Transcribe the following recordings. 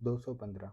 215।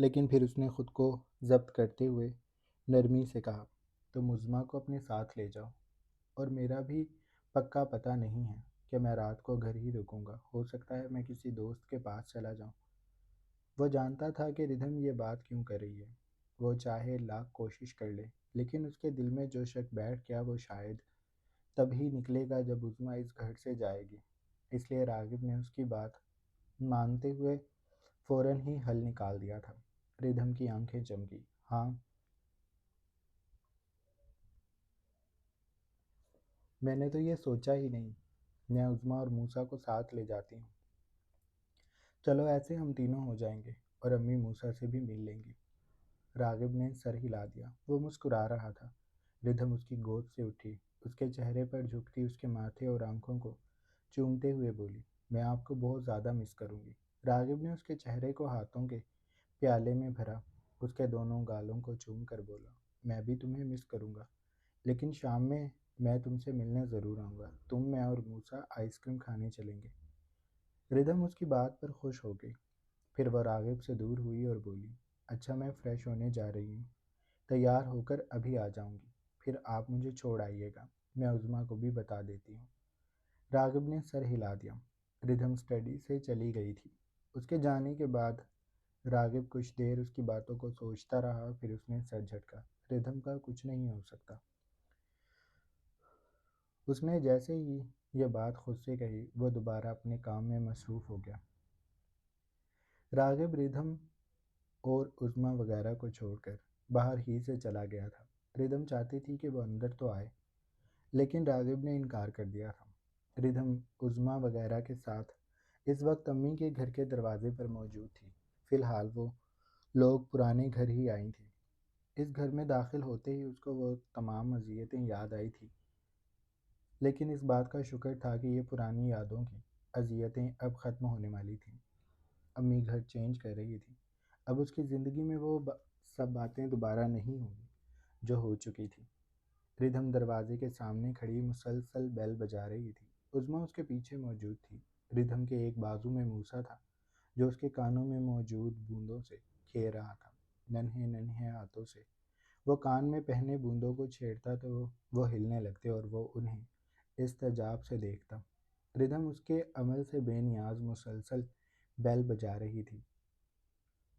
لیکن پھر اس نے خود کو ضبط کرتے ہوئے نرمی سے کہا، تم عظمیٰ کو اپنے ساتھ لے جاؤ، اور میرا بھی پکا پتہ نہیں ہے کہ میں رات کو گھر ہی رکوں گا، ہو سکتا ہے میں کسی دوست کے پاس چلا جاؤں۔ وہ جانتا تھا کہ ردھم یہ بات کیوں کر رہی ہے، وہ چاہے لاکھ کوشش کر لے، لیکن اس کے دل میں جو شک بیٹھ گیا وہ شاید تب ہی نکلے گا جب عظمیٰ اس گھر سے جائے گی۔ اس لیے راغب نے اس کی بات مانتے ہوئے فوراً ہی حل نکال دیا تھا۔ ردھم کی آنکھیں چمکی۔ ہاں، میں نے تو یہ سوچا ہی نہیں، میں عظمیٰ اور موسیٰ کو ساتھ لے جاتی ہوں۔ چلو ایسے ہم تینوں ہو جائیں گے اور امی موسیٰ سے بھی مل لیں گی۔ راغب نے سر ہلا دیا، وہ مسکرا رہا تھا۔ ردھم اس کی گود سے اٹھی، اس کے چہرے پر جھکتی اس کے ماتھے اور آنکھوں کو چومتے ہوئے بولی، میں آپ کو بہت زیادہ مس کروں گی۔ راغب نے اس کے چہرے کو ہاتھوں کے پیالے میں بھرا، اس کے دونوں گالوں کو چوم کر بولا، میں بھی تمہیں مس کروں گا، لیکن شام میں تم سے ملنے ضرور آؤں گا، تم، میں اور موسیٰ آئس کریم کھانے چلیں گے۔ ردھم اس کی بات پر خوش ہو گئی، پھر وہ راغب سے دور ہوئی اور بولی، اچھا میں فریش ہونے جا رہی ہوں، تیار ہو کر ابھی آ جاؤں گی، پھر آپ مجھے چھوڑ آئیے گا، میں عظمیٰ کو بھی بتا دیتی ہوں۔ راغب نے سر ہلا دیا۔ ردھم اسٹڈی سے چلی گئی تھی۔ اس کے جانے کے بعد راغب کچھ دیر اس کی باتوں کو سوچتا رہا، پھر اس نے سر جھٹکا، ردھم کا کچھ نہیں ہو سکتا۔ اس نے جیسے ہی یہ بات خود سے کہی، وہ دوبارہ اپنے کام میں مصروف ہو گیا۔ راغب ردھم اور عظمیٰ وغیرہ کو چھوڑ کر باہر ہی سے چلا گیا تھا۔ ردھم چاہتی تھی کہ وہ اندر تو آئے، لیکن راغب نے انکار کر دیا تھا۔ ردھم عظمیٰ وغیرہ کے ساتھ اس وقت امی کے گھر کے دروازے پر موجود تھی۔ فی الحال وہ لوگ پرانے گھر ہی آئی تھی۔ اس گھر میں داخل ہوتے ہی اس کو وہ تمام اذیتیں یاد آئی تھی، لیکن اس بات کا شکر تھا کہ یہ پرانی یادوں کی اذیتیں اب ختم ہونے والی تھیں۔ امی گھر چینج کر رہی تھی، اب اس کی زندگی میں وہ سب باتیں دوبارہ نہیں ہوں گی جو ہو چکی تھی۔ ردھم دروازے کے سامنے کھڑی مسلسل بیل بجا رہی تھی۔ عظمیٰ اس کے پیچھے موجود تھی۔ ردھم کے ایک بازو میں موسیٰ تھا، جو اس کے کانوں میں موجود بوندوں سے کھیل رہا تھا۔ ننھے ننھے ہاتھوں سے وہ کان میں پہنے بوندوں کو چھیڑتا تو وہ ہلنے لگتے اور وہ انہیں استعجاب سے دیکھتا۔ ردھم اس کے عمل سے بے نیاز مسلسل بیل بجا رہی تھی۔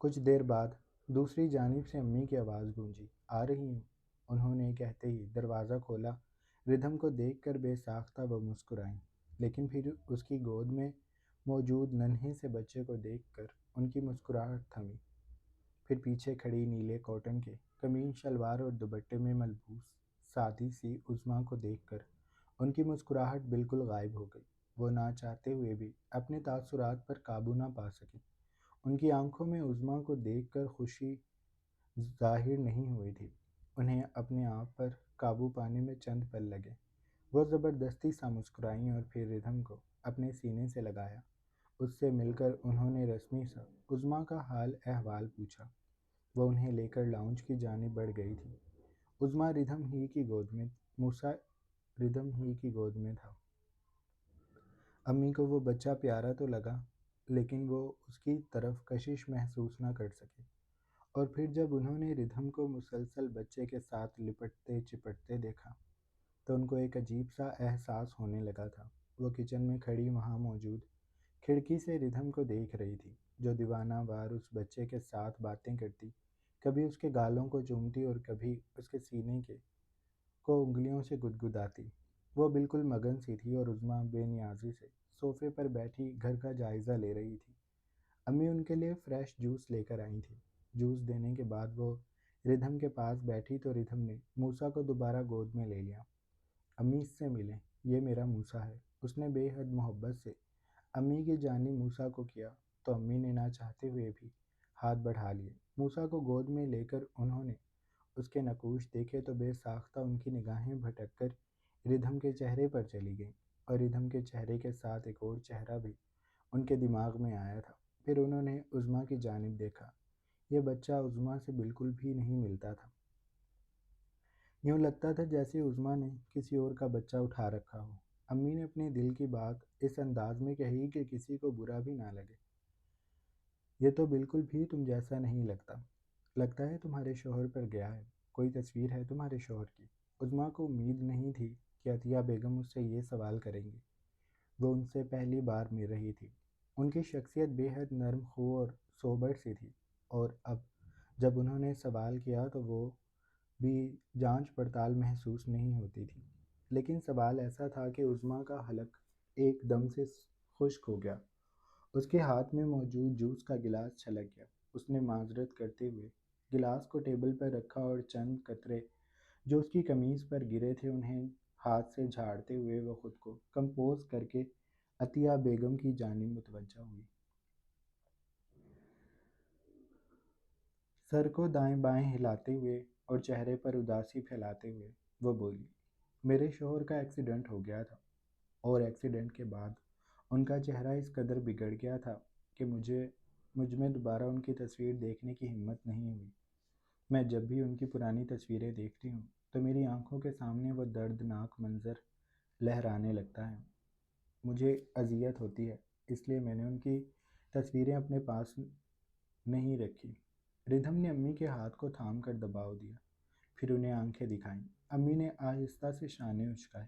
کچھ دیر بعد دوسری جانب سے امی کی آواز گونجی، آ رہی ہوں۔ انہوں نے کہتے ہی دروازہ کھولا۔ ردھم کو دیکھ کر بے ساختہ وہ مسکرائیں، لیکن پھر اس کی گود میں موجود ننھے سے بچے کو دیکھ کر ان کی مسکراہٹ تھمی۔ پھر پیچھے کھڑی نیلے کاٹن کے قمیص شلوار اور دوپٹے میں ملبوس سادی سی عظمیٰ کو دیکھ کر ان کی مسکراہٹ بالکل غائب ہو گئی۔ وہ نہ چاہتے ہوئے بھی اپنے تاثرات پر قابو نہ پا سکی۔ ان کی آنکھوں میں عظمیٰ کو دیکھ کر خوشی ظاہر نہیں ہوئی تھی۔ انہیں اپنے آپ پر قابو پانے میں چند پل لگے۔ وہ زبردستی سا مسکرائیں اور پھر ردھم کو اپنے سینے سے لگایا۔ اس سے مل کر انہوں نے رسمی سا عظمیٰ کا حال احوال پوچھا۔ وہ انہیں لے کر لاؤنج کی جانب بڑھ گئی تھی۔ عظمیٰ ردھم ہی کی گود میں، موسیٰ ردھم ہی کی گود میں تھا۔ امی کو وہ بچہ پیارا تو لگا، لیکن وہ اس کی طرف کشش محسوس نہ کر سکے۔ اور پھر جب انہوں نے ردھم کو مسلسل بچے کے ساتھ لپٹتے چپٹتے دیکھا تو ان کو ایک عجیب سا احساس ہونے لگا تھا۔ وہ کچن میں کھڑی وہاں موجود کھڑکی سے ردھم کو دیکھ رہی تھی، جو دیوانہ وار اس بچے کے ساتھ باتیں کرتی، کبھی اس کے گالوں کو چومتی اور کبھی اس کے سینے کو انگلیوں سے گدگداتی۔ وہ بالکل مگن سی تھی اور عظمیٰ بے نیازی سے صوفے پر بیٹھی گھر کا جائزہ لے رہی تھی۔ امی ان کے لیے فریش جوس لے کر آئی تھی۔ جوس دینے کے بعد وہ ردھم کے پاس بیٹھی تو ردھم نے موسیٰ کو دوبارہ گود میں لے لیا۔ امی اس سے ملیں، یہ میرا موسیٰ ہے۔ اس نے بے حد محبت سے امی کی جانب موسیٰ کو کیا تو امی نے نہ چاہتے ہوئے بھی ہاتھ بڑھا لیے۔ موسیٰ کو گود میں لے کر انہوں نے اس کے نقوش دیکھے تو بے ساختہ ان کی نگاہیں بھٹک کر ردھم کے چہرے پر چلی گئیں، اور ردھم کے چہرے کے ساتھ ایک اور چہرہ بھی ان کے دماغ میں آیا تھا۔ پھر انہوں نے عظمیٰ کی جانب دیکھا۔ یہ بچہ عظمیٰ سے بالکل بھی نہیں ملتا تھا۔ یوں لگتا تھا جیسے عظمیٰ نے کسی اور کا بچہ اٹھا رکھا ہو۔ امی نے اپنے دل کی بات اس انداز میں کہی کہ کسی کو برا بھی نہ لگے۔ یہ تو بالکل بھی تم جیسا نہیں لگتا۔ لگتا ہے تمہارے شوہر پر گیا ہے۔ کوئی تصویر ہے تمہارے شوہر کی؟ عظمیٰ کو امید نہیں تھی کہ عطیہ بیگم اس سے یہ سوال کریں گی۔ وہ ان سے پہلی بار مل رہی تھی۔ ان کی شخصیت بے حد نرم خو اور سوبر سی تھی، اور اب جب انہوں نے سوال کیا تو وہ بھی جانچ پڑتال محسوس نہیں ہوتی تھی۔ لیکن سوال ایسا تھا کہ عظمیٰ کا حلق ایک دم سے خشک ہو گیا۔ اس کے ہاتھ میں موجود جوس کا گلاس چھلک گیا۔ اس نے معذرت کرتے ہوئے گلاس کو ٹیبل پر رکھا اور چند قطرے جو اس کی قمیض پر گرے تھے انہیں ہاتھ سے جھاڑتے ہوئے وہ خود کو کمپوز کر کے عطیہ بیگم کی جانب متوجہ ہوئی۔ سر کو دائیں بائیں ہلاتے ہوئے اور چہرے پر اداسی پھیلاتے ہوئے وہ بولی، میرے شوہر کا ایکسیڈنٹ ہو گیا تھا، اور ایکسیڈنٹ کے بعد ان کا چہرہ اس قدر بگڑ گیا تھا کہ مجھ میں دوبارہ ان کی تصویر دیکھنے کی ہمت نہیں ہوئی۔ میں جب بھی ان کی پرانی تصویریں دیکھتی ہوں تو میری آنکھوں کے سامنے وہ دردناک منظر لہرانے لگتا ہے۔ مجھے اذیت ہوتی ہے، اس لیے میں نے ان کی تصویریں اپنے پاس نہیں رکھی۔ ردھم نے امی کے ہاتھ کو تھام کر دباؤ دیا، پھر انہیں آنکھیں دکھائیں۔ امی نے آہستہ سے شانے اچکائے۔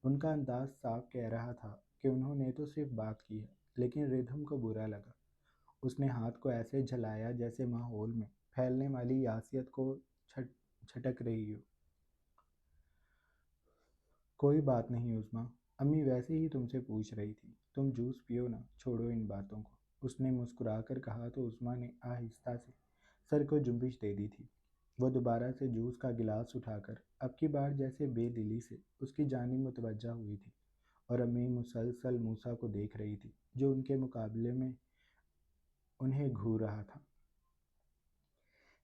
ان کا انداز صاف کہہ رہا تھا کہ انہوں نے تو صرف بات کی ہے، لیکن ردھم کو برا لگا۔ اس نے ہاتھ کو ایسے جھلایا جیسے ماحول میں پھیلنے والی یاسیت کو چھٹک رہی ہو۔ کوئی بات نہیں عظمیٰ، امی ویسے ہی تم سے پوچھ رہی تھی، تم جوس پیو نا، چھوڑو ان باتوں کو، اس نے مسکرا کر کہا تو عظمیٰ نے آہستہ سے سر کو جنبش دے دی تھی۔ وہ دوبارہ سے جوس کا گلاس اٹھا کر اب کی بار جیسے بے دلی سے اس کی جانب متوجہ ہوئی تھی، اور امی مسلسل موسیٰ کو دیکھ رہی تھی جو ان کے مقابلے میں انہیں گھور رہا تھا۔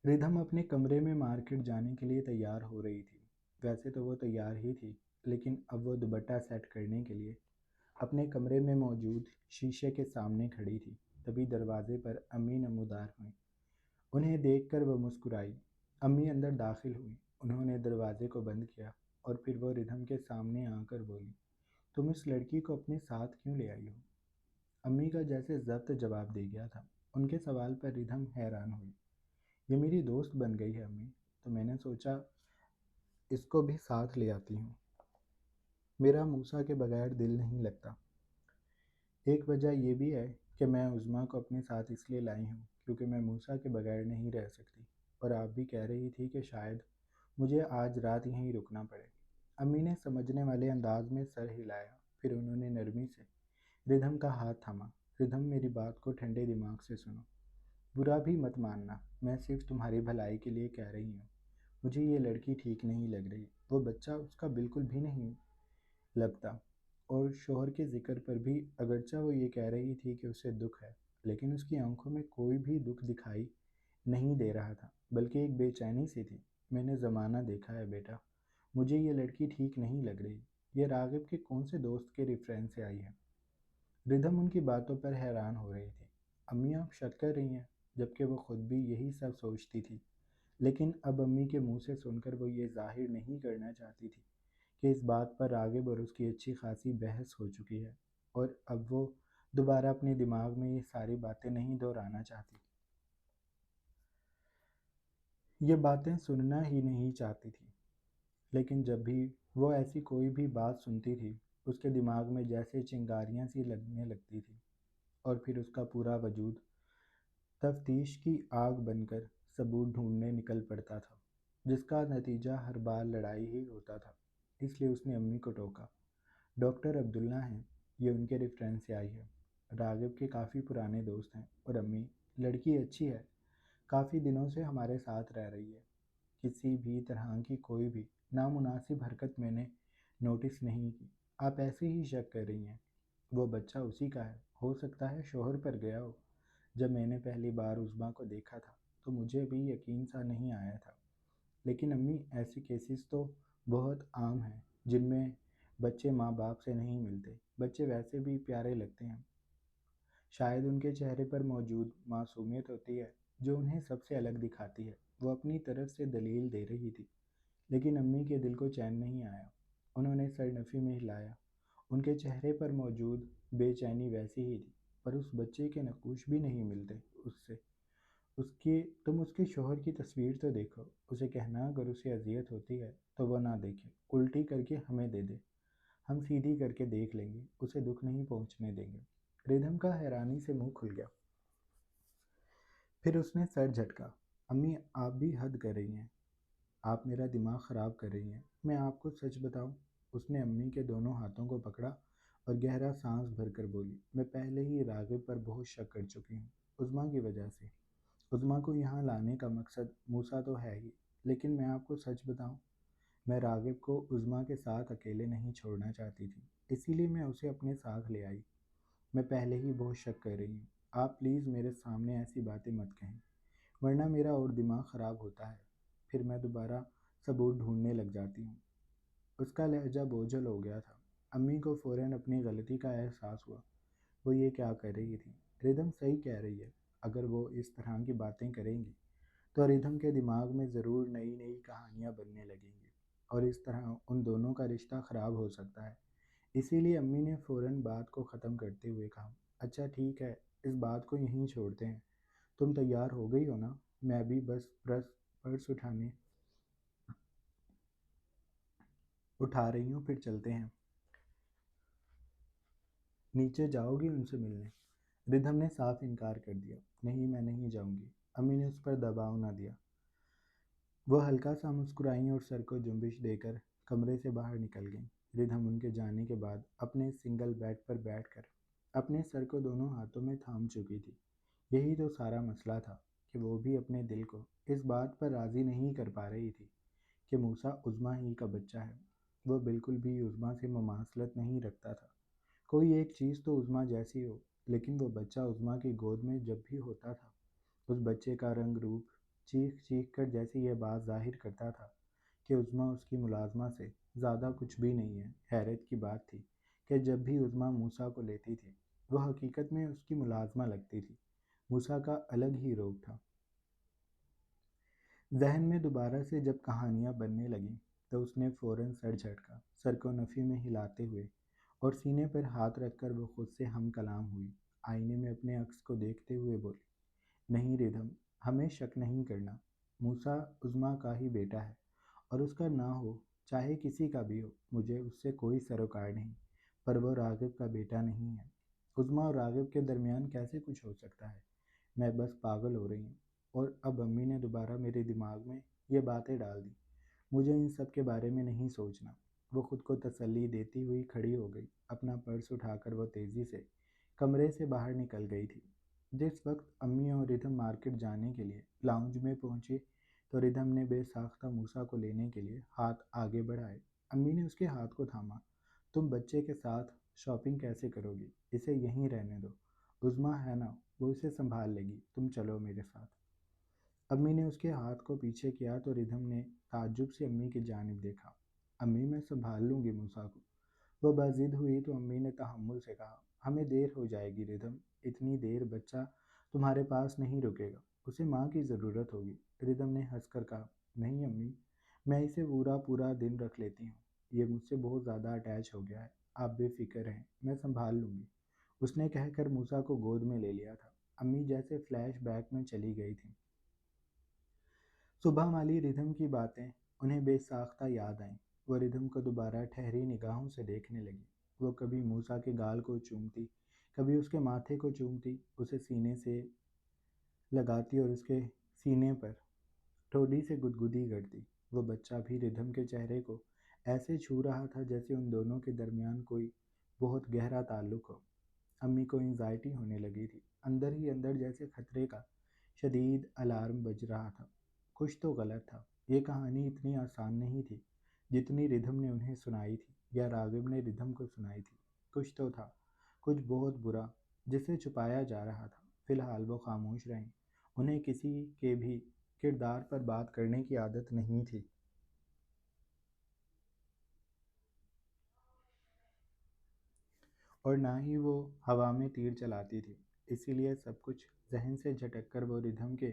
ردھم اپنے کمرے میں مارکیٹ جانے کے لیے تیار ہو رہی تھی۔ ویسے تو وہ تیار ہی تھی، لیکن اب وہ دوپٹہ سیٹ کرنے کے لیے اپنے کمرے میں موجود شیشے کے سامنے کھڑی تھی۔ تبھی دروازے پر امی نمودار ہوئیں۔ انہیں دیکھ کر وہ مسکرائی۔ امی اندر داخل ہوئیں۔ انہوں نے دروازے کو بند کیا اور پھر وہ ردھم کے سامنے آ کر بولی، تم اس لڑکی کو اپنے ساتھ کیوں لے آئی ہو؟ امی کا جیسے ضبط جواب دے گیا تھا۔ ان کے سوال پر ردھم حیران ہوئی۔ یہ میری دوست بن گئی ہے امی، تو میں نے سوچا اس کو بھی ساتھ لے آتی ہوں۔ میرا موسیٰ کے بغیر دل نہیں لگتا۔ ایک وجہ یہ بھی ہے کہ میں عظمیٰ کو اپنے ساتھ اس لیے لائی ہوں کیونکہ میں موسیٰ کے بغیر نہیں رہ سکتی، اور آپ بھی کہہ رہی تھی کہ شاید مجھے آج رات یہیں رکنا پڑے۔ امی نے سمجھنے والے انداز میں سر ہلایا، پھر انہوں نے نرمی سے ردھم کا ہاتھ تھاما۔ ردھم، میری بات کو ٹھنڈے دماغ سے سنو۔ برا بھی مت ماننا، میں صرف تمہاری بھلائی کے لیے کہہ رہی ہوں۔ مجھے یہ لڑکی ٹھیک نہیں لگ رہی۔ وہ بچہ اس کا بالکل بھی نہیں لگتا، اور شوہر کے ذکر پر بھی اگرچہ وہ یہ کہہ رہی تھی کہ اسے دکھ ہے، لیکن اس کی آنکھوں میں کوئی بھی دکھ دکھائی نہیں دے رہا تھا، بلکہ ایک بے چینی سی تھی۔ میں نے زمانہ دیکھا ہے بیٹا، مجھے یہ لڑکی ٹھیک نہیں لگ رہی۔ یہ راغب کے کون سے دوست کے ریفرنس سے آئی ہے؟ ردھم ان کی باتوں پر حیران ہو رہی تھی۔ امی آپ شک کر رہی ہیں، جبکہ وہ خود بھی یہی سب سوچتی تھی، لیکن اب امی کے منہ سے سن کر وہ یہ ظاہر نہیں کرنا چاہتی تھی کہ اس بات پر راغب اور اس کی اچھی خاصی بحث ہو چکی ہے، اور اب وہ دوبارہ اپنے دماغ میں یہ ساری باتیں نہیں دہرانا چاہتی۔ یہ باتیں سننا ہی نہیں چاہتی تھی، لیکن جب بھی وہ ایسی کوئی بھی بات سنتی تھی اس کے دماغ میں جیسے چنگاریاں سی لگنے لگتی تھی، اور پھر اس کا پورا وجود تفتیش کی آگ بن کر ثبوت ڈھونڈنے نکل پڑتا تھا، جس کا نتیجہ ہر بار لڑائی ہی ہوتا تھا۔ اس لیے اس نے امی کو ٹوکا، ڈاکٹر عبداللہ ہیں، یہ ان کے ریفرنس سے آئی ہے، راغب کے کافی پرانے دوست ہیں، اور امی لڑکی اچھی ہے، کافی دنوں سے ہمارے ساتھ رہ رہی ہے، کسی بھی طرح کی کوئی بھی نامناسب حرکت میں نے نوٹس نہیں کی۔ آپ ایسے ہی شک کر رہی ہیں، وہ بچہ اسی کا ہے، ہو سکتا ہے شوہر پر گیا ہو۔ جب میں نے پہلی بار عظمیٰ کو دیکھا تھا تو مجھے بھی یقین سا نہیں آیا تھا، لیکن امی ایسے کیسز تو بہت عام ہیں جن میں بچے ماں باپ سے نہیں ملتے۔ بچے ویسے بھی پیارے لگتے ہیں، شاید ان کے چہرے پر موجود معصومیت ہوتی ہے جو انہیں سب سے الگ دکھاتی ہے۔ وہ اپنی طرف سے دلیل دے رہی تھی، لیکن امی کے دل کو چین نہیں آیا۔ انہوں نے سر نفی میں ہلایا۔ ان کے چہرے پر موجود بے چینی ویسی ہی تھی، پر اس بچے کے نقوش بھی نہیں ملتے اس سے۔ کہ تم اس کے شوہر کی تصویر تو دیکھو، اسے کہنا اگر اسے اذیت ہوتی ہے تو وہ نہ دیکھے، الٹی کر کے ہمیں دے دے، ہم سیدھی کر کے دیکھ لیں گے، اسے دکھ نہیں پہنچنے دیں گے۔ ردھم کا حیرانی سے منہ کھل گیا، پھر اس نے سر جھٹکا۔ امی آپ بھی حد کر رہی ہیں، آپ میرا دماغ خراب کر رہی ہیں، میں آپ کو سچ بتاؤں۔ اس نے امی کے دونوں ہاتھوں کو پکڑا اور گہرا سانس بھر کر بولی، میں پہلے ہی راغب پر بہت شک کر چکی ہوں، عظمیٰ کی وجہ سے۔ عظمیٰ کو یہاں لانے کا مقصد موسیٰ تو ہے ہی، لیکن میں آپ کو سچ بتاؤں، میں راغب کو عظمیٰ کے ساتھ اکیلے نہیں چھوڑنا چاہتی تھی، اسی لیے میں اسے اپنے ساتھ لے آئی۔ میں پہلے ہی بہت شک کر رہی ہوں، آپ پلیز میرے سامنے ایسی باتیں مت کہیں، ورنہ میرا اور دماغ خراب ہوتا ہے، پھر میں دوبارہ ثبوت ڈھونڈنے لگ جاتی ہوں۔ اس کا لہجہ بوجھل ہو گیا تھا۔ امی کو فوراً اپنی غلطی کا احساس ہوا، وہ یہ کیا کر رہی تھی؟ ردھم صحیح کہہ رہی ہے، اگر وہ اس طرح کی باتیں کریں گی تو ردھم کے دماغ میں ضرور نئی نئی کہانیاں بننے لگیں گی، اور اس طرح ان دونوں کا رشتہ خراب ہو سکتا ہے۔ اسی لیے امی نے فوراً بات کو ختم کرتے ہوئے کہا، اچھا ٹھیک ہے، اس بات کو یہیں چھوڑتے ہیں، تم تیار ہو گئی ہو نا؟ میں بھی بس پرس اٹھا رہی ہوں، پھر چلتے ہیں۔ نیچے جاؤ گی ان سے ملنے؟ ردھم نے صاف انکار کر دیا، نہیں میں نہیں جاؤں گی۔ امی نے اس پر دباؤ نہ دیا، وہ ہلکا سا مسکرائیں اور سر کو جنبش دے کر کمرے سے باہر نکل گئیں۔ ردھم ان کے جانے کے بعد اپنے سنگل بیڈ پر بیٹھ کر اپنے سر کو دونوں ہاتھوں میں تھام چکی تھی۔ یہی تو سارا مسئلہ تھا کہ وہ بھی اپنے دل کو اس بات پر راضی نہیں کر پا رہی تھی کہ موسیٰ عظمیٰ ہی کا بچہ ہے۔ وہ بالکل بھی عظمیٰ سے مماثلت نہیں رکھتا تھا، کوئی ایک چیز تو عظمیٰ جیسی ہو، لیکن وہ بچہ عظمیٰ کی گود میں جب بھی ہوتا تھا، اس بچے کا رنگ روپ چیخ چیخ کر جیسے یہ بات ظاہر کرتا تھا کہ عظمیٰ اس کی ملازمہ سے زیادہ کچھ بھی نہیں ہے۔ حیرت کی بات تھی کہ جب بھی عظمیٰ موسیٰ کو لیتی تھی، وہ حقیقت میں اس کی ملازمہ لگتی تھی۔ موسیٰ کا الگ ہی روپ تھا۔ ذہن میں دوبارہ سے جب کہانیاں بننے لگیں تو اس نے فوراً سر جھٹکا، سر کو نفی میں ہلاتے ہوئے، اور سینے پر ہاتھ رکھ کر وہ خود سے ہم کلام ہوئی۔ آئینے میں اپنے عکس کو دیکھتے ہوئے بولی، نہیں ردھم، ہمیں شک نہیں کرنا، موسیٰ عظمیٰ کا ہی بیٹا ہے، اور اس کا نہ ہو چاہے کسی کا بھی ہو، مجھے اس سے کوئی سروکار نہیں، پر وہ راغب کا بیٹا نہیں ہے۔ عظمیٰ اور راغب کے درمیان کیسے کچھ ہو سکتا ہے؟ میں بس پاگل ہو رہی ہوں۔ اور اب امی نے دوبارہ میرے دماغ میں یہ باتیں ڈال دیں، مجھے ان سب کے بارے میں نہیں سوچنا۔ وہ خود کو تسلی دیتی ہوئی کھڑی ہو گئی، اپنا پرس اٹھا کر وہ تیزی سے کمرے سے باہر نکل گئی تھی۔ جس وقت امی اور ردھم مارکیٹ جانے کے لیے لاؤنج میں پہنچے تو ردھم نے بے ساختہ موسیٰ کو لینے کے لیے ہاتھ آگے بڑھائے۔ امی نے اس کے ہاتھ کو تھاما، تم بچے کے ساتھ شاپنگ کیسے کرو گی؟ اسے یہیں رہنے دو، عظمیٰ ہے نا، وہ اسے سنبھال لے گی، تم چلو میرے ساتھ۔ امی نے اس کے ہاتھ کو پیچھے کیا تو ردھم نے تعجب سے امی کی جانب دیکھا۔ امی میں سنبھال لوں گی موسیٰ کو۔ وہ باضد ہوئی تو امی نے تحمل سے کہا، ہمیں دیر ہو جائے گی ردھم، اتنی دیر بچہ تمہارے پاس نہیں رکے گا، اسے ماں کی ضرورت ہوگی۔ ردھم نے ہنس کر کہا، نہیں امی، میں اسے پورا دن رکھ لیتی ہوں، یہ مجھ سے بہت زیادہ اٹیچ ہو گیا ہے، آپ بے فکر رہیں، میں سنبھال لوں گی۔ اس نے کہہ کر موسیٰ کو گود میں لے لیا تھا۔ امی جیسے فلیش بیک میں چلی گئی تھیں۔ صبح والی ردھم کی باتیں انہیں بے ساختہ یاد آئیں۔ وہ ردھم کو دوبارہ ٹھہری نگاہوں سے دیکھنے لگی۔ وہ کبھی موسیٰ کے گال کو چومتی، کبھی اس کے ماتھے کو چومتی، اسے سینے سے لگاتی اور اس کے سینے پر ٹھوڑی سے گدگدی کرتی۔ وہ بچہ بھی ردھم کے چہرے کو ایسے چھو رہا تھا جیسے ان دونوں کے درمیان کوئی بہت گہرا تعلق ہو۔ امی کو انزائٹی ہونے لگی تھی، اندر ہی اندر جیسے خطرے کا شدید الارم بج رہا تھا۔ کچھ تو غلط تھا، یہ کہانی اتنی آسان نہیں تھی جتنی ردھم نے انہیں سنائی تھی یا راغب نے ردھم کو سنائی تھی۔ کچھ تو تھا، کچھ بہت برا، جسے چھپایا جا رہا تھا۔ فی الحال وہ خاموش رہیں، انہیں کسی کے بھی کردار پر بات کرنے کی عادت نہیں تھی، اور نہ ہی وہ ہوا میں تیر چلاتی تھی۔ اسی لیے سب کچھ ذہن سے جھٹک کر وہ ردھم کے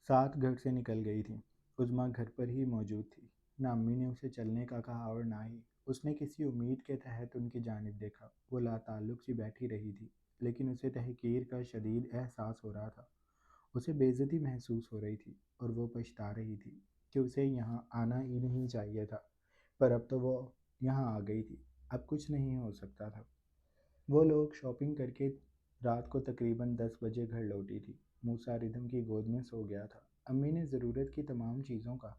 ساتھ گھر سے نکل گئی تھی۔ عظمیٰ گھر پر ہی موجود تھی۔ نہ امی نے اسے چلنے کا کہا اور نہ ہی اس نے کسی امید کے تحت ان کی جانب دیکھا۔ وہ لا تعلق سی بیٹھی رہی تھی، لیکن اسے تحقیر کا شدید احساس ہو رہا تھا۔ اسے بے عزتی محسوس ہو رہی تھی اور وہ پچھتا رہی تھی کہ اسے یہاں آنا ہی نہیں چاہیے تھا، پر اب تو وہ یہاں آ گئی تھی، اب کچھ نہیں ہو سکتا تھا۔ وہ لوگ شاپنگ کر کے رات کو تقریباً 10 بجے گھر لوٹی تھی۔ موسیٰ ردھم کی گود میں سو گیا تھا۔ امی نے ضرورت کی تمام چیزوں کا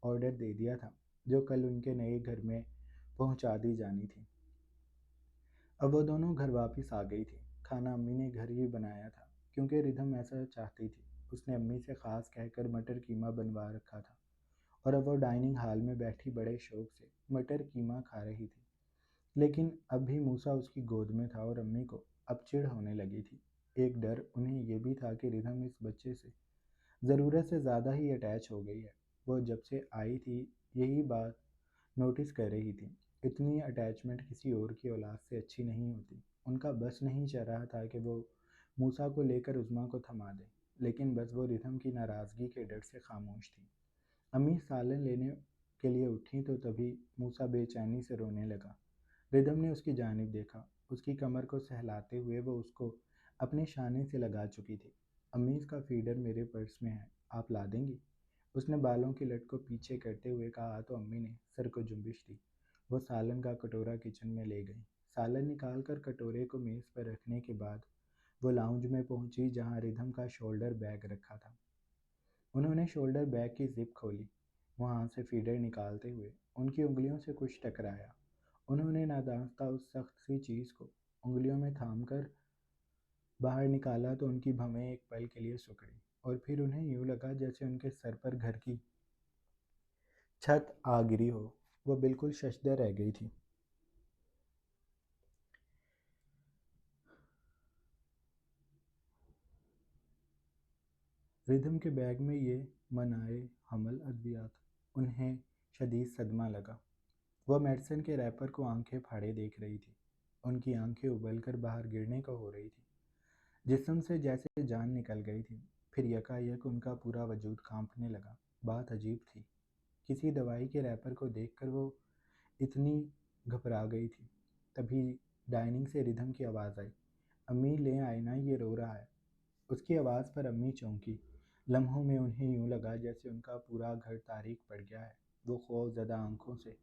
آرڈر دے دیا تھا جو کل ان کے نئے گھر میں پہنچا دی جانی تھی۔ اب وہ دونوں گھر واپس آ گئی تھی۔ کھانا امی نے گھر ہی بنایا تھا کیونکہ ردھم ایسا چاہتی تھی۔ اس نے امی سے خاص کہہ کر مٹر قیمہ بنوا رکھا تھا اور اب وہ ڈائننگ ہال میں بیٹھی بڑے شوق سے مٹر قیمہ کھا رہی تھی۔ لیکن اب بھی موسیٰ اس کی گود میں تھا اور امی کو اب چڑ ہونے لگی تھی۔ ایک ڈر انہیں یہ بھی تھا کہ ردھم اس بچے سے ضرورت سے زیادہ ہی اٹیچ ہو گئی ہے۔ وہ جب سے آئی تھی یہی بات نوٹس کر رہی تھی۔ اتنی اٹیچمنٹ کسی اور کی اولاد سے اچھی نہیں ہوتی۔ ان کا بس نہیں چل رہا تھا کہ وہ موسیٰ کو لے کر عظمیٰ کو تھما دیں، لیکن بس وہ ردھم کی ناراضگی کے ڈر سے خاموش تھی۔ امی سالن لینے کے لیے اٹھیں تو تبھی موسیٰ بے چینی سے رونے لگا۔ ردھم نے اس کی جانب دیکھا۔ اس کی کمر کو سہلاتے ہوئے وہ اس کو اپنے شانے سے لگا چکی تھی۔ امی اس کا فیڈر میرے پرس میں ہے، آپ لا دیں گی؟ اس نے بالوں کی لٹ کو پیچھے کرتے ہوئے کہا تو امی نے سر کو جنبش دی۔ وہ سالن کا کٹورا کچن میں لے گئیں۔ سالن نکال کر کٹورے کو میز پر رکھنے کے بعد وہ لاؤنج میں پہنچی جہاں ردھم کا شولڈر بیگ رکھا تھا۔ انہوں نے شولڈر بیگ کی زپ کھولی۔ وہاں سے فیڈر نکالتے ہوئے ان کی انگلیوں سے کچھ ٹکرایا۔ انہوں نے نادانستہ اس سخت سی چیز کو انگلیوں میں تھام کر باہر نکالا تو ان کی بھویں ایک پل کے لیے سکڑی اور پھر انہیں یوں لگا جیسے ان کے سر پر گھر کی چھت آ گری ہو۔ وہ بالکل ششدر رہ گئی تھی۔ ردھم کے بیگ میں یہ منع حمل ادویات۔ انہیں شدید صدمہ لگا۔ وہ میڈیسن کے ریپر کو آنکھیں پھاڑے دیکھ رہی تھی۔ ان کی آنکھیں ابل کر باہر گرنے کو ہو رہی تھی۔ جسم سے جیسے جان نکل گئی تھی۔ پھر یکایک ان کا پورا وجود کانپنے لگا۔ بات عجیب تھی، کسی دوائی کے ریپر کو دیکھ کر وہ اتنی گھبرا گئی تھی۔ تبھی ڈائننگ سے ردھم کی آواز آئی، امی لے آئینا، یہ رو رہا ہے۔ اس کی آواز پر امی چونکی۔ لمحوں میں انہیں یوں لگا جیسے ان کا پورا گھر تاریک پڑ گیا ہے۔ وہ خوف زدہ آنکھوں سے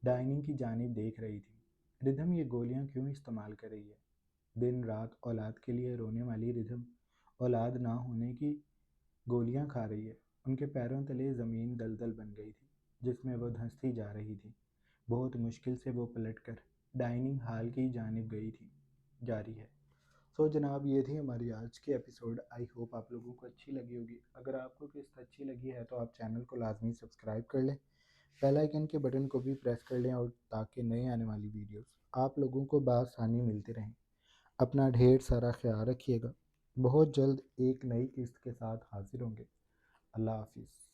ڈائننگ کی جانب دیکھ رہی تھی۔ ردھم یہ گولیاں کیوں استعمال کر رہی ہے؟ دن رات اولاد کے لیے رونے والی ردھم اولاد نہ ہونے کی گولیاں کھا رہی ہے۔ ان کے پیروں تلے زمین دلدل بن گئی تھی جس میں وہ دھنستی جا رہی تھی۔ بہت مشکل سے وہ پلٹ کر ڈائننگ ہال کی جانب گئی تھی۔ جاری ہے۔ جناب یہ تھی ہماری آج کی ایپیسوڈ۔ آئی ہوپ آپ لوگوں کو اچھی لگی ہوگی۔ اگر آپ کو قسط اچھی لگی ہے تو آپ چینل کو لازمی سبسکرائب کر لیں، بیل آئیکن کے بٹن کو بھی پریس کر لیں اور تاکہ نئے آنے والی ویڈیوز آپ لوگوں کو بآسانی ملتے رہیں۔ اپنا ڈھیر سارا خیال رکھیے گا۔ بہت جلد ایک نئی قسط کے ساتھ حاضر ہوں گے۔ اللہ حافظ۔